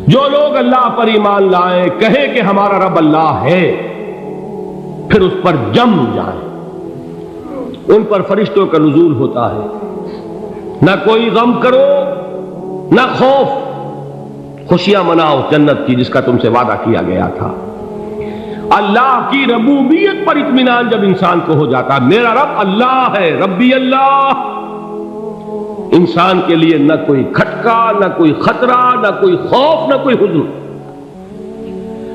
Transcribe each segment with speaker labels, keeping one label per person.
Speaker 1: جو لوگ اللہ پر ایمان لائیں، کہیں کہ ہمارا رب اللہ ہے، پھر اس پر جم جائیں، ان پر فرشتوں کا نزول ہوتا ہے۔ نہ کوئی غم کرو نہ خوف، خوشیاں مناؤ جنت کی جس کا تم سے وعدہ کیا گیا تھا۔ اللہ کی ربوبیت پر اطمینان جب انسان کو ہو جاتا، میرا رب اللہ ہے، ربی اللہ، انسان کے لیے نہ کوئی کھٹکا، نہ کوئی خطرہ، نہ کوئی خوف، نہ کوئی حزن۔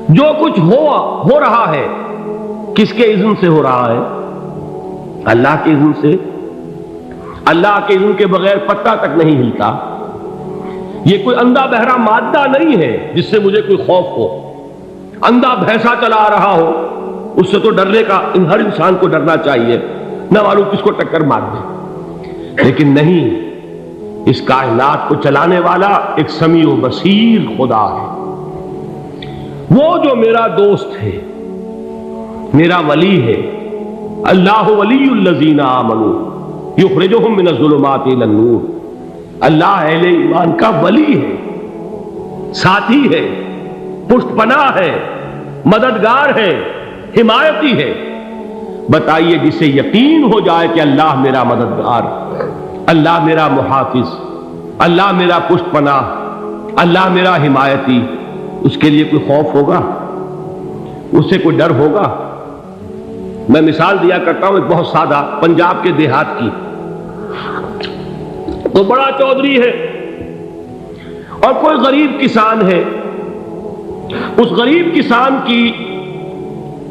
Speaker 1: جو کچھ ہو رہا ہے کس کے اذن سے ہو رہا ہے؟ اللہ کے اذن سے۔ اللہ کے اذن کے بغیر پتہ تک نہیں ہلتا۔ یہ کوئی اندھا بہرا مادہ نہیں ہے جس سے مجھے کوئی خوف ہو۔ اندھا بھینسا چلا آ رہا ہو، اس سے تو ڈرنے کا ہر انسان کو ڈرنا چاہیے، نہ معلوم کس کو ٹکر مار دے۔ لیکن نہیں، اس کائنات کو چلانے والا ایک سمیع و بصیر خدا ہے۔ وہ جو میرا دوست ہے، میرا ولی ہے۔ اللہ ولی الذین آمنوا یخرجہم من الظلمات الی النور۔ اللہ اہل ایمان کا ولی ہے، ساتھی ہے، پشت پناہ ہے، مددگار ہے، حمایتی ہے۔ بتائیے جسے یقین ہو جائے کہ اللہ میرا مددگار، اللہ میرا محافظ، اللہ میرا پشت پناہ، اللہ میرا حمایتی، اس کے لیے کوئی خوف ہوگا؟ اس سے کوئی ڈر ہوگا؟ میں مثال دیا کرتا ہوں ایک بہت سادہ، پنجاب کے دیہات کی۔ تو بڑا چودھری ہے اور کوئی غریب کسان ہے۔ اس غریب کسان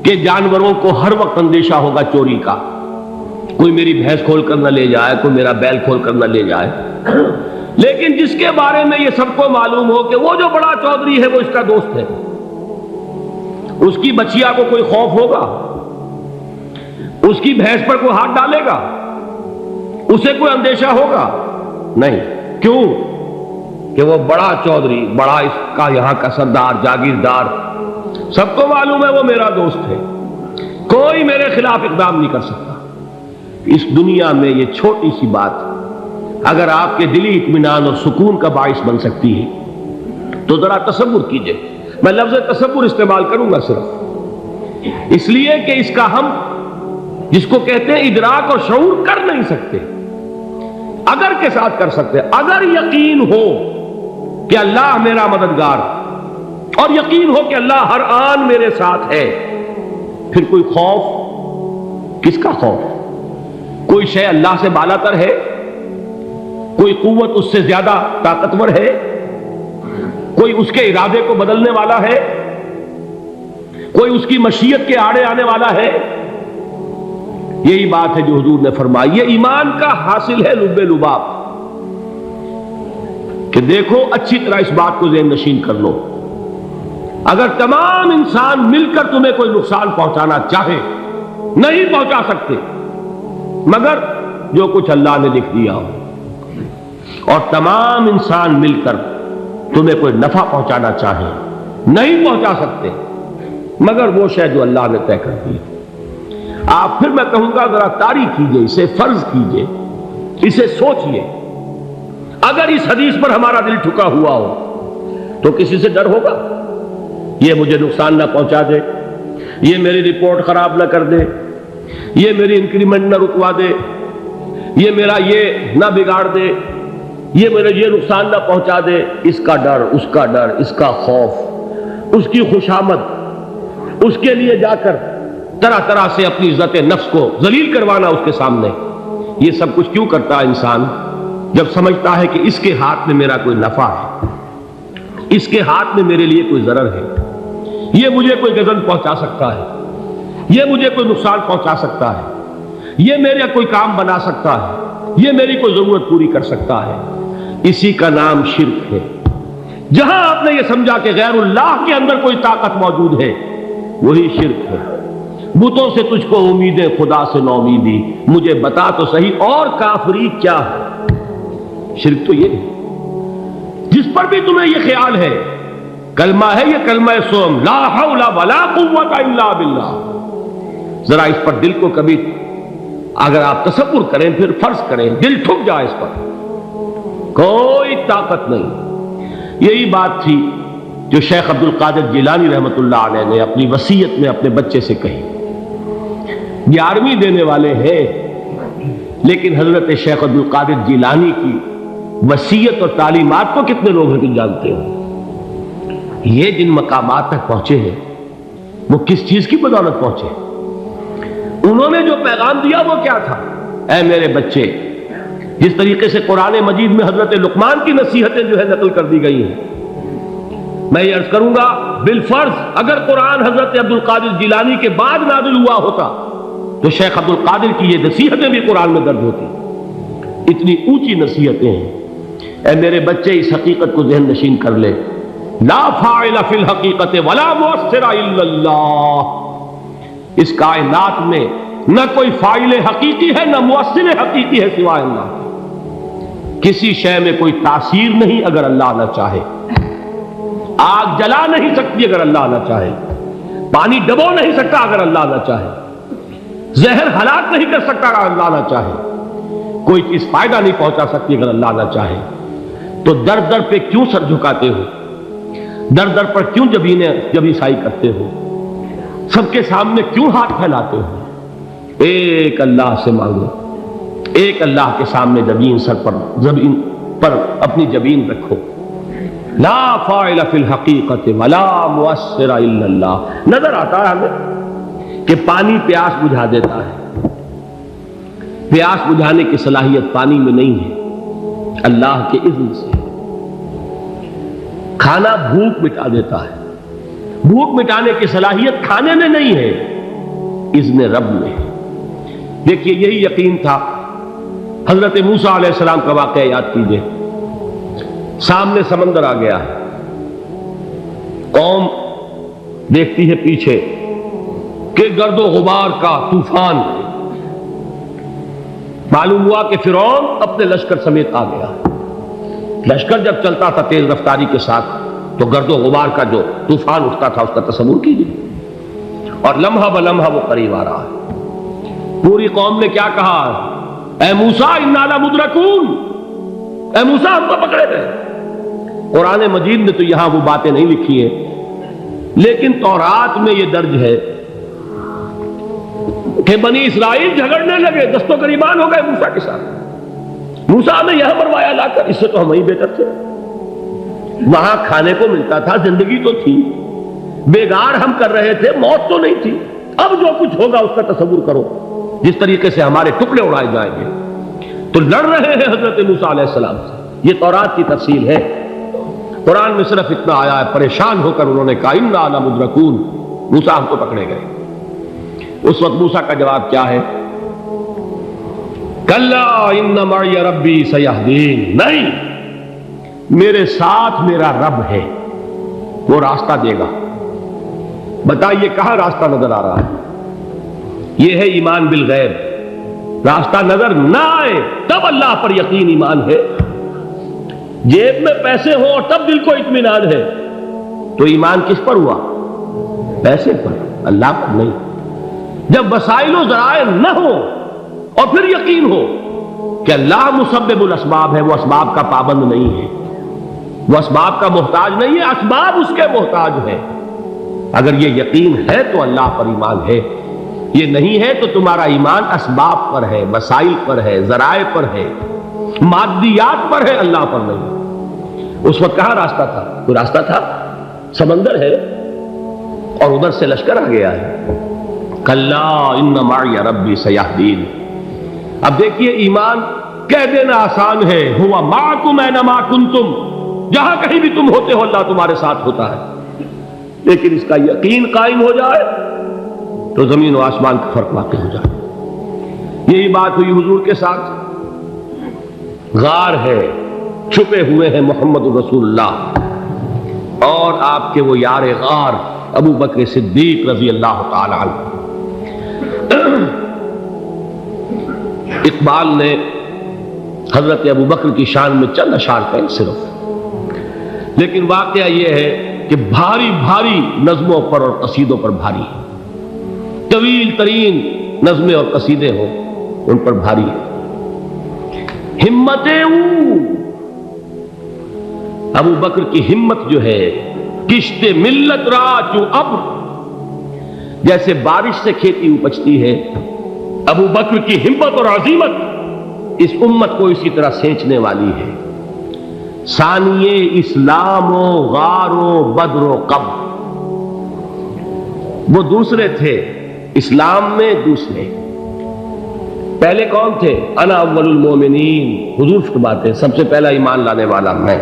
Speaker 1: کے جانوروں کو ہر وقت اندیشہ ہوگا چوری کا، کوئی میری بھینس کھول کر نہ لے جائے، کوئی میرا بیل کھول کر نہ لے جائے۔ لیکن جس کے بارے میں یہ سب کو معلوم ہو کہ وہ جو بڑا چودھری ہے وہ اس کا دوست ہے، اس کی بچیا کو کوئی خوف ہوگا؟ اس کی بھینس پر کوئی ہاتھ ڈالے گا؟ اسے کوئی اندیشہ ہوگا؟ نہیں۔ کیوں؟ کہ وہ بڑا چودھری، بڑا اس کا یہاں کا سردار، جاگیردار، سب کو معلوم ہے وہ میرا دوست ہے، کوئی میرے خلاف اقدام نہیں کر سکتا۔ اس دنیا میں یہ چھوٹی سی بات اگر آپ کے دلی اطمینان اور سکون کا باعث بن سکتی ہے تو ذرا تصور کیجئے۔ میں لفظ تصور استعمال کروں گا صرف اس لیے کہ اس کا ہم جس کو کہتے ہیں ادراک اور شعور کر نہیں سکتے، اگر کے ساتھ کر سکتے۔ اگر یقین ہو کہ اللہ میرا مددگار اور یقین ہو کہ اللہ ہر آن میرے ساتھ ہے، پھر کوئی خوف؟ کس کا خوف؟ کوئی شے اللہ سے بالاتر ہے؟ کوئی قوت اس سے زیادہ طاقتور ہے؟ کوئی اس کے ارادے کو بدلنے والا ہے؟ کوئی اس کی مشیت کے آڑے آنے والا ہے؟ یہی بات ہے جو حضور نے فرمائی۔ یہ ایمان کا حاصل ہے لب لباب، کہ دیکھو اچھی طرح اس بات کو ذہن نشین کر لو، اگر تمام انسان مل کر تمہیں کوئی نقصان پہنچانا چاہے نہیں پہنچا سکتے، مگر جو کچھ اللہ نے لکھ دیا ہو، اور تمام انسان مل کر تمہیں کوئی نفع پہنچانا چاہے نہیں پہنچا سکتے، مگر وہ شے جو اللہ نے طے کر دی۔ آپ پھر میں کہوں گا ذرا طاری کیجئے، اسے فرض کیجئے، اسے سوچئے۔ اگر اس حدیث پر ہمارا دل ٹھکا ہوا ہو تو کسی سے ڈر ہوگا؟ یہ مجھے نقصان نہ پہنچا دے، یہ میری رپورٹ خراب نہ کر دے، یہ میری انکریمنٹ نہ رکوا دے، یہ میرا یہ نہ بگاڑ دے، یہ میرے یہ نقصان نہ پہنچا دے۔ اس کا ڈر، اس کا ڈر، اس کا خوف، اس کی خوشامد، اس کے لیے جا کر طرح طرح سے اپنی عزت نفس کو ذلیل کروانا اس کے سامنے، یہ سب کچھ کیوں کرتا ہے انسان؟ جب سمجھتا ہے کہ اس کے ہاتھ میں میرا کوئی نفع ہے، اس کے ہاتھ میں میرے لیے کوئی ضرر ہے، یہ مجھے کوئی غضب پہنچا سکتا ہے، یہ مجھے کوئی نقصان پہنچا سکتا ہے، یہ میرا کوئی کام بنا سکتا ہے، یہ میری کوئی ضرورت پوری کر سکتا ہے، اسی کا نام شرک ہے۔ جہاں آپ نے یہ سمجھا کہ غیر اللہ کے اندر کوئی طاقت موجود ہے، وہی شرک ہے۔ بتوں سے تجھ کو امیدیں، خدا سے نو امیدی، مجھے بتا تو صحیح اور کافری کیا ہے؟ شرک تو یہ ہے۔ جس پر بھی تمہیں یہ خیال ہے، کلمہ ہے یہ کلمہ سوم، لا حول ولا قوت الا باللہ، ذرا اس پر دل کو کبھی اگر آپ تصور کریں، پھر فرض کریں، دل ٹھک جائے اس پر، کوئی طاقت نہیں۔ یہی بات تھی جو شیخ عبد القادر جیلانی رحمۃ اللہ علیہ نے اپنی وصیت میں اپنے بچے سے کہی. 11ویں دینے والے ہیں، لیکن حضرت شیخ عبد القادر جیلانی کی وصیت اور تعلیمات کو کتنے لوگ ہیں تم جانتے ہو؟ یہ جن مقامات تک پہنچے ہیں وہ کس چیز کی بدولت پہنچے؟ انہوں نے جو پیغام دیا وہ کیا تھا؟ اے میرے بچے، جس طریقے سے قرآن مجید میں حضرت لقمان کی نصیحتیں جو ہے نقل کر دی گئی ہیں، میں یہ عرض کروں گا بالفرض اگر قرآن حضرت عبد القادر جیلانی کے بعد نازل ہوا ہوتا تو شیخ عبد القادر کی یہ نصیحتیں بھی قرآن میں درج ہوتی. اتنی اونچی نصیحتیں ہیں. اے میرے بچے، اس حقیقت کو ذہن نشین کر لے، لا فاعل فی الحقیقت ولا مؤثر الا اللہ. اس کائنات میں نہ کوئی فاعل حقیقی ہے نہ مؤثر حقیقی ہے سوائے اللہ. کسی شے میں کوئی تاثیر نہیں اگر اللہ نہ چاہے. آگ جلا نہیں سکتی اگر اللہ نہ چاہے. پانی ڈبو نہیں سکتا اگر اللہ نہ چاہے. زہر ہلاک نہیں کر سکتا اگر اللہ نہ چاہے. کوئی چیز فائدہ نہیں پہنچا سکتی اگر اللہ نہ چاہے. تو در در پہ کیوں سر جھکاتے ہو؟ در در پر کیوں جبیں سائی کرتے ہو؟ سب کے سامنے کیوں ہاتھ پھیلاتے ہو؟ ایک اللہ سے مانگو. ایک اللہ کے سامنے زمین پر اپنی جبین رکھو. لا فاعل فی الحقیقت ولا مؤثر الا اللہ. نظر آتا ہے ہمیں کہ پانی پیاس بجھا دیتا ہے. پیاس بجھانے کی صلاحیت پانی میں نہیں ہے، اللہ کے اذن سے. کھانا بھوک مٹا دیتا ہے. بھوک مٹانے کی صلاحیت کھانے میں نہیں ہے، اذن رب میں. دیکھیے یہی یقین تھا. حضرت موسیٰ علیہ السلام کا واقعہ یاد کیجئے. سامنے سمندر آ گیا ہے. قوم دیکھتی ہے پیچھے کہ گرد و غبار کا طوفان. معلوم ہوا کہ فرعون اپنے لشکر سمیت آ گیا. لشکر جب چلتا تھا تیز رفتاری کے ساتھ تو گرد و غبار کا جو طوفان اٹھتا تھا اس کا تصور کیجیے. اور لمحہ بلمحہ وہ قریب آ رہا ہے. پوری قوم نے کیا کہا؟ اے موسیٰ انا لمدرکون. اے موسیٰ ہم کو پکڑے گئے. قرآن مجید نے تو یہاں وہ باتیں نہیں لکھی ہیں، لیکن تورات میں یہ درج ہے کہ بنی اسرائیل جھگڑنے لگے، دست و گریبان ہو گئے موسیٰ کے ساتھ. موسیٰ ہمیں یہاں مروایا لا کر، اس سے تو ہم ہی بہتر تھے. وہاں کھانے کو ملتا تھا، زندگی تو تھی، بیگار ہم کر رہے تھے، موت تو نہیں تھی. اب جو کچھ ہوگا اس کا تصور کرو، جس طریقے سے ہمارے ٹکڑے اڑائے جائیں گے. تو لڑ رہے ہیں حضرت موسیٰ علیہ السلام سے. یہ تورات کی تفصیل ہے. قرآن میں صرف اتنا آیا ہے، پریشان ہو کر انہوں نے کہا انا لمدرکون. موسیٰ ہم کو پکڑے گئے. اس وقت موسیٰ کا جواب کیا ہے؟ کلا ان معی ربی سیہدین. نہیں، میرے ساتھ میرا رب ہے، وہ راستہ دے گا. بتائیے کہاں راستہ نظر آ رہا ہے؟ یہ ہے ایمان بالغیب. راستہ نظر نہ آئے تب اللہ پر یقین ایمان ہے. جیب میں پیسے ہوں اور تب دل کو اطمینان ہے تو ایمان کس پر ہوا؟ پیسے پر، اللہ پر نہیں. جب وسائل و ذرائع نہ ہو اور پھر یقین ہو کہ اللہ مسبب الاسباب ہے، وہ اسباب کا پابند نہیں ہے، وہ اسباب کا محتاج نہیں ہے، اسباب اس کے محتاج ہے. اگر یہ یقین ہے تو اللہ پر ایمان ہے. یہ نہیں ہے تو تمہارا ایمان اسباب پر ہے، وسائل پر ہے، ذرائع پر ہے، مادیات پر ہے، اللہ پر نہیں. اس وقت کہاں راستہ تھا؟ کوئی راستہ تھا؟ سمندر ہے اور ادھر سے لشکر آ گیا ہے. کلا ان معی ربی سیہدین. اب دیکھیے ایمان کہہ دینا آسان ہے، ہوا معکم اینما کنتم. جہاں کہیں بھی تم ہوتے ہو اللہ تمہارے ساتھ ہوتا ہے. لیکن اس کا یقین قائم ہو جائے تو زمین و آسمان کا فرق واقع ہو جائے. یہی بات ہوئی حضور کے ساتھ. غار ہے، چھپے ہوئے ہیں محمد رسول اللہ اور آپ کے وہ یار غار ابو بکر صدیق رضی اللہ تعالی عنہ. اقبال نے حضرت ابو بکر کی شان میں چند اشعار کہیں صرف، لیکن واقعہ یہ ہے کہ بھاری بھاری نظموں پر اور قصیدوں پر بھاری ہے. طویل ترین نظمیں اور قصیدے ہوں ان پر بھاری ہے. ہمتیں ابو بکر کی ہمت جو ہے کشت ملت را چوں ابر، جیسے بارش سے کھیتی اپجتی ہے، ابو بکر کی ہمت اور عزیمت اس امت کو اسی طرح سینچنے والی ہے۔ ثانیے اسلام و غار و بدر و قبر، وہ دوسرے تھے اسلام میں، دوسرے پہلے کون تھے؟ انا اول المومنین، حضور فرماتے ہیں سب سے پہلا ایمان لانے والا میں،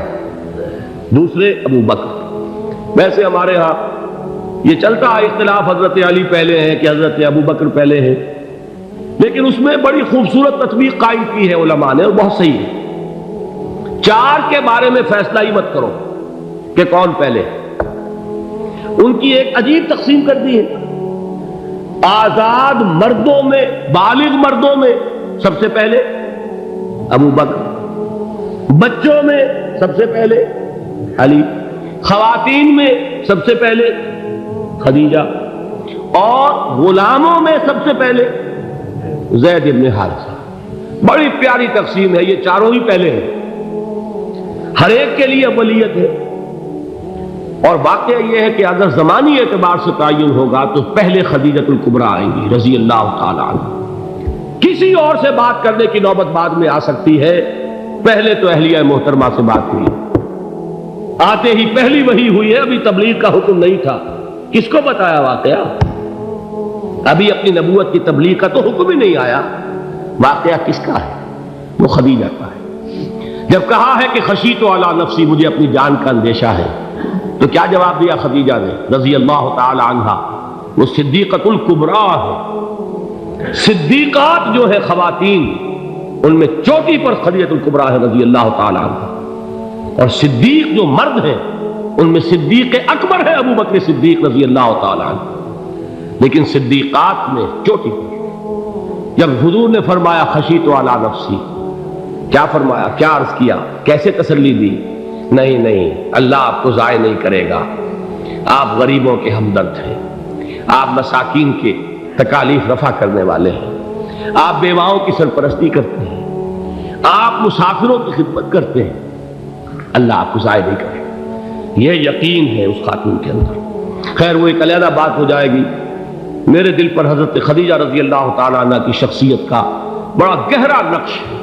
Speaker 1: دوسرے ابو بکر۔ ویسے ہمارے ہاں یہ چلتا ہے اختلاف، حضرت علی پہلے ہیں کہ حضرت ابو بکر پہلے ہیں، لیکن اس میں بڑی خوبصورت تطبیق قائم کی ہے علماء نے، اور بہت صحیح ہے۔ چار کے بارے میں فیصلہ ہی مت کرو کہ کون پہلے، ان کی ایک عجیب تقسیم کر دی ہے۔ آزاد مردوں میں، بالغ مردوں میں سب سے پہلے ابو بکر، بچوں میں سب سے پہلے علی، خواتین میں سب سے پہلے خدیجہ، اور غلاموں میں سب سے پہلے زید بن حارثہ۔ بڑی پیاری تقسیم ہے، یہ چاروں ہی پہلے ہیں، ہر ایک کے لیے اولیت ہے۔ اور واقعہ یہ ہے کہ اگر زمانی اعتبار سے تعین ہوگا تو پہلے خدیجۃ الکبریٰ آئیں گی رضی اللہ تعالی عنہ، کسی اور سے بات کرنے کی نوبت بعد میں آ سکتی ہے، پہلے تو اہلیہ محترمہ سے بات ہوئی، آتے ہی پہلی وحی ہوئی ہے، ابھی تبلیغ کا حکم نہیں تھا، کس کو بتایا واقعہ؟ ابھی اپنی نبوت کی تبلیغ کا تو حکم ہی نہیں آیا، واقعہ کس کا ہے؟ وہ خدیجہ کا ہے۔ جب کہا ہے کہ خشیت علی نفسی، مجھے اپنی جان کا اندیشہ ہے، تو کیا جواب دیا خدیجہ نے رضی اللہ تعالی عنہا؟ وہ صدیقۃ الکبریٰ ہے، صدیقات جو ہے خواتین ان میں چوٹی پر خدیجۃ الکبریٰ ہے رضی اللہ تعالی عنہا، اور صدیق جو مرد ہیں ان میں صدیق اکبر ہے ابو بکر صدیق رضی اللہ تعالی عنہ، لیکن صدیقات میں چوٹی پر۔ جب حضور نے فرمایا خشیت علی نفسی، کیا فرمایا، کیا عرض کیا، کیسے تسلی دی؟ نہیں نہیں، اللہ آپ کو ضائع نہیں کرے گا، آپ غریبوں کے ہمدرد ہیں، آپ مساکین کے تکالیف رفع کرنے والے ہیں، آپ بیواؤں کی سرپرستی کرتے ہیں، آپ مسافروں کی خدمت کرتے ہیں، اللہ آپ کو ضائع نہیں کرے گا۔ یہ یقین ہے اس خاتون کے اندر۔ خیر وہ ایک علیحدہ بات ہو جائے گی۔ میرے دل پر حضرت خدیجہ رضی اللہ تعالیٰ عنہ کی شخصیت کا بڑا گہرا نقش ہے،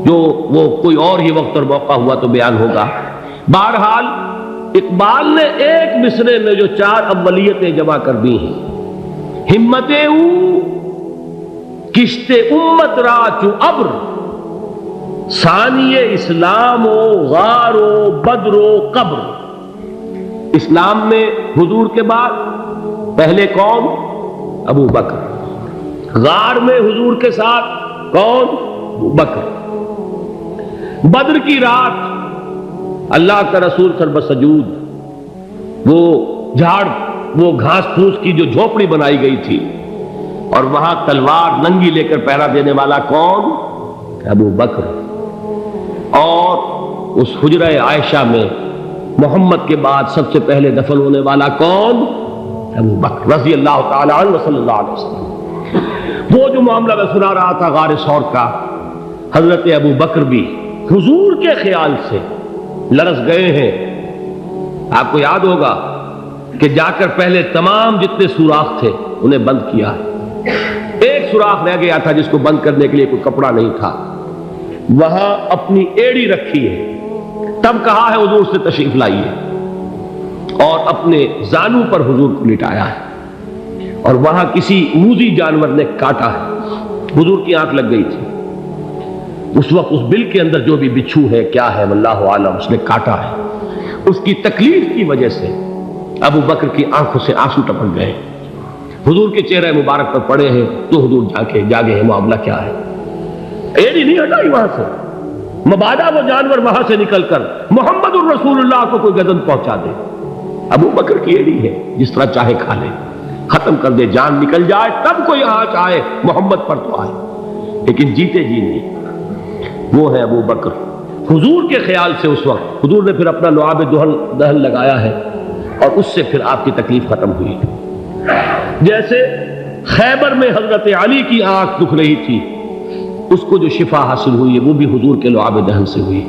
Speaker 1: جو وہ کوئی اور ہی وقت اور موقع ہوا تو بیان ہوگا۔ بہرحال اقبال نے ایک مصرے میں جو چار اولیتیں جمع کر دی ہیں، ہمت او کشت امت را چو ابر، ثانی اسلام و غار و بدر و قبر۔ اسلام میں حضور کے بعد پہلے کون؟ ابو بکر۔ غار میں حضور کے ساتھ کون؟ ابو بکر۔ بدر کی رات اللہ کا رسول سربسجود وہ جھاڑ، وہ گھاس پھوس کی جو جھوپڑی بنائی گئی تھی، اور وہاں تلوار ننگی لے کر پہرا دینے والا کون؟ ابو بکر۔ اور اس حجرہ عائشہ میں محمد کے بعد سب سے پہلے دفن ہونے والا کون؟ ابو بکر رضی اللہ تعالی عنہ صلی اللہ علیہ وسلم۔ وہ جو معاملہ میں سنا رہا تھا غار ثور کا، حضرت ابو بکر بھی حضور کے خیال سے لرز گئے ہیں۔ آپ کو یاد ہوگا کہ جا کر پہلے تمام جتنے سوراخ تھے انہیں بند کیا، ایک سوراخ رہ گیا تھا جس کو بند کرنے کے لیے کوئی کپڑا نہیں تھا، وہاں اپنی ایڑی رکھی ہے، تب کہا ہے حضور سے تشریف لائیے، اور اپنے زانو پر حضور کو لٹایا ہے، اور وہاں کسی موذی جانور نے کاٹا ہے، حضور کی آنکھ لگ گئی تھی، اس وقت اس بل کے اندر جو بھی بچھو ہے کیا ہے واللہ عالم، اس نے کاٹا ہے، اس کی تکلیف کی وجہ سے ابو بکر کی آنکھوں سے آنسو ٹپک گئے، حضور کے چہرے مبارک پر پڑے ہیں، تو حضور جاگے ہیں، معاملہ کیا ہے؟ ایڑی نہیں ہٹائی وہاں سے، مبادا وہ جانور وہاں سے نکل کر محمد الرسول اللہ کو کوئی گزن پہنچا دے، ابو بکر کی ایڑی ہے، جس طرح چاہے کھا لے، ختم کر دے، جان نکل جائے تب کوئی آنچ آئے، محمد پر تو آئے، لیکن جیتے جی نہیں۔ وہ ہے ابو بکر حضور کے خیال سے۔ اس وقت حضور نے پھر اپنا لعاب دہن لگایا ہے، اور اس سے پھر آپ کی تکلیف ختم ہوئی۔ جیسے خیبر میں حضرت علی کی آنکھ دکھ رہی تھی، اس کو جو شفا حاصل ہوئی ہے وہ بھی حضور کے لعاب دہن سے ہوئی۔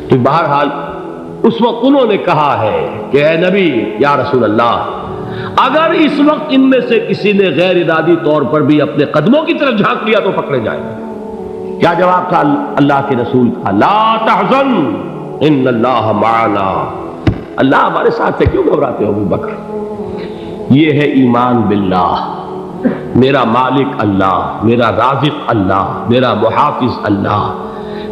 Speaker 1: تو بہرحال اس وقت انہوں نے کہا ہے کہ اے نبی یا رسول اللہ، اگر اس وقت ان میں سے کسی نے غیر ارادی طور پر بھی اپنے قدموں کی طرف جھانک لیا تو پکڑے جائیں گے۔ کیا جواب تھا اللہ کے رسول کا؟ لا تحزن ان اللہ معنا، اللہ ہمارے ساتھ ہے، کیوں گھبراتے ہو ابو بکر؟ یہ ہے ایمان باللہ، میرا مالک اللہ، میرا رازق اللہ، میرا محافظ اللہ،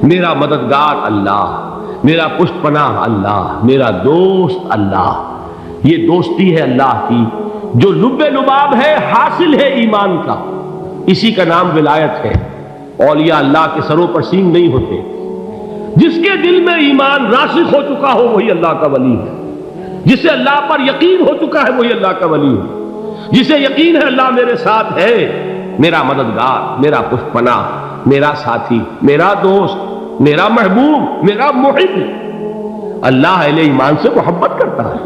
Speaker 1: میرا مددگار اللہ، میرا پشت پناہ اللہ، میرا دوست اللہ۔ یہ دوستی ہے اللہ کی جو لب لباب ہے، حاصل ہے ایمان کا، اسی کا نام ولایت ہے۔ اولیاء اللہ کے سروں پر سینگ نہیں ہوتے، جس کے دل میں ایمان راسخ ہو چکا ہو وہی اللہ کا ولی ہے، جسے اللہ پر یقین ہو چکا ہے وہی اللہ کا ولی ہے، جسے یقین ہے اللہ میرے ساتھ ہے، میرا مددگار، میرا پشت پناہ، میرا ساتھی، میرا دوست، میرا محبوب، میرا محب۔ اللہ اہل ایمان سے محبت کرتا ہے۔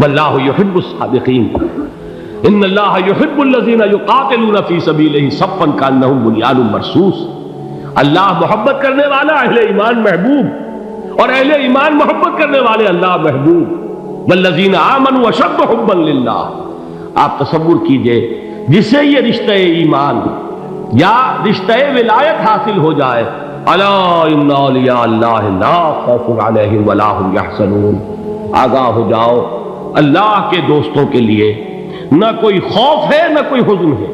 Speaker 1: واللہ یحب الصادقین، ان اللہ یحب الذین یقاتلون فی سبیلہ صفا کانہم بنیان مرصوص۔ اللہ محبت کرنے والا، اہل ایمان محبوب، اور اہل ایمان محبت کرنے والے اللہ محبوب۔ والذین آمنوا اشد حبا للہ۔ آپ تصور کیجئے جسے یہ رشتہ ایمان یا رشتہ ولایت حاصل ہو جائے، الا ان اولیاء اللہ لا خوف علیہم ولا هم یحزنون، آگاہ ہو جاؤ، اللہ کے دوستوں کے لیے نہ کوئی خوف ہے نہ کوئی حزن ہے۔